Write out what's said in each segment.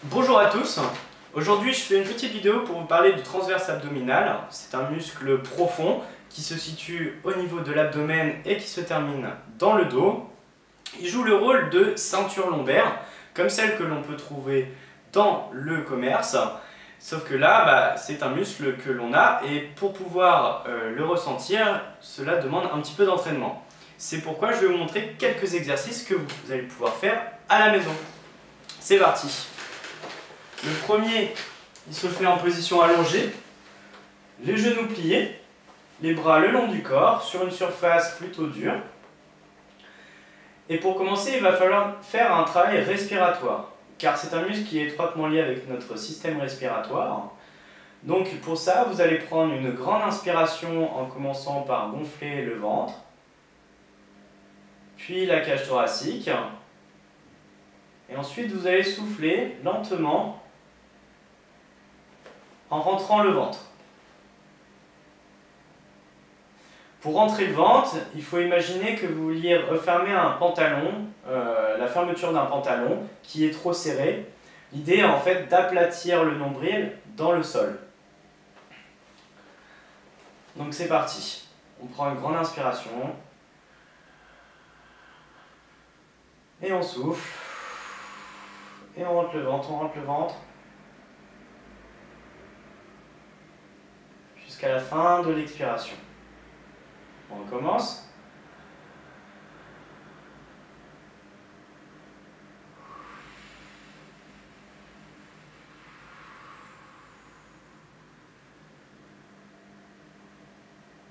Bonjour à tous, aujourd'hui je fais une petite vidéo pour vous parler du transverse abdominal. C'est un muscle profond qui se situe au niveau de l'abdomen et qui se termine dans le dos. Il joue le rôle de ceinture lombaire, comme celle que l'on peut trouver dans le commerce. Sauf que là, c'est un muscle que l'on a et pour pouvoir le ressentir, cela demande un petit peu d'entraînement. C'est pourquoi je vais vous montrer quelques exercices que vous allez pouvoir faire à la maison. C'est parti! Le premier, il se fait en position allongée, les genoux pliés, les bras le long du corps, sur une surface plutôt dure. Et pour commencer, il va falloir faire un travail respiratoire, car c'est un muscle qui est étroitement lié avec notre système respiratoire. Donc pour ça, vous allez prendre une grande inspiration en commençant par gonfler le ventre, puis la cage thoracique, et ensuite vous allez souffler lentement en rentrant le ventre. Pour rentrer le ventre, il faut imaginer que vous vouliez refermer un pantalon, la fermeture d'un pantalon qui est trop serré. L'idée est en fait d'aplatir le nombril dans le sol. Donc c'est parti. On prend une grande inspiration. Et on souffle. Et on rentre le ventre, jusqu'à la fin de l'expiration. On recommence.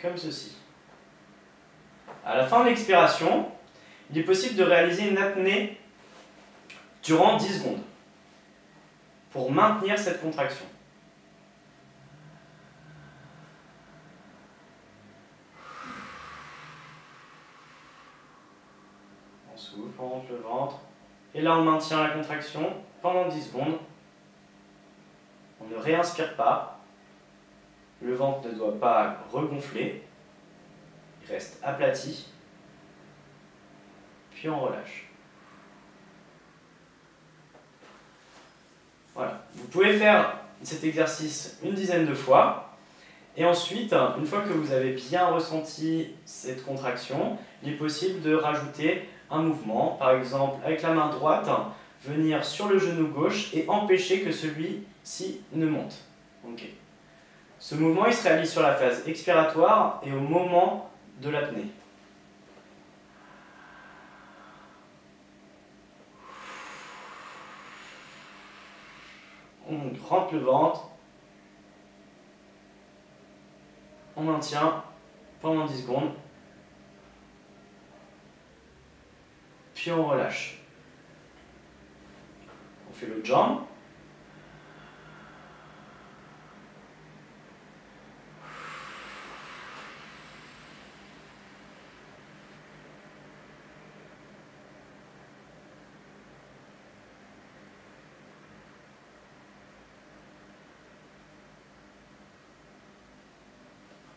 Comme ceci. À la fin de l'expiration, il est possible de réaliser une apnée durant 10 secondes pour maintenir cette contraction. On souffle, on rentre le ventre. Et là, on maintient la contraction pendant 10 secondes. On ne réinspire pas. Le ventre ne doit pas regonfler. Il reste aplati. Puis on relâche. Voilà. Vous pouvez faire cet exercice une dizaine de fois. Et ensuite, une fois que vous avez bien ressenti cette contraction, il est possible de rajouter un mouvement. Par exemple, avec la main droite, venir sur le genou gauche et empêcher que celui-ci ne monte. Okay. Ce mouvement, il se réalise sur la phase expiratoire et au moment de l'apnée. On rentre le ventre, on maintient pendant 10 secondes, puis on relâche. On fait l'autre jambe.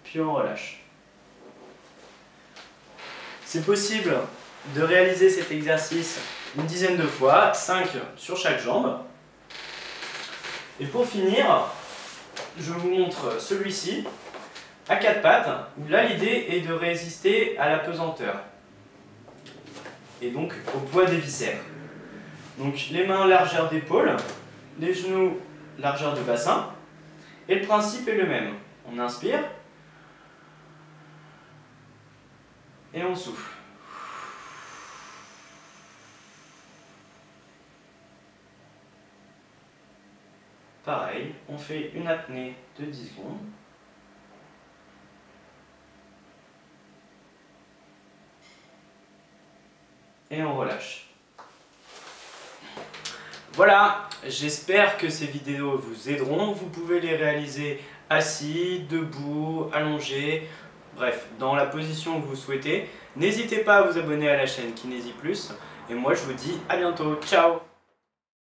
Puis on relâche. C'est possible de réaliser cet exercice une dizaine de fois, 5 sur chaque jambe. Et pour finir, je vous montre celui-ci à 4 pattes, où là l'idée est de résister à la pesanteur et donc au poids des viscères. Donc les mains largeur d'épaule, les genoux largeur de bassin, et le principe est le même. On inspire. Et on souffle. Pareil, on fait une apnée de 10 secondes. Et on relâche. Voilà, j'espère que ces vidéos vous aideront. Vous pouvez les réaliser assis, debout, allongé. Bref, dans la position que vous souhaitez. N'hésitez pas à vous abonner à la chaîne Kinési Plus. Et moi je vous dis à bientôt. Ciao!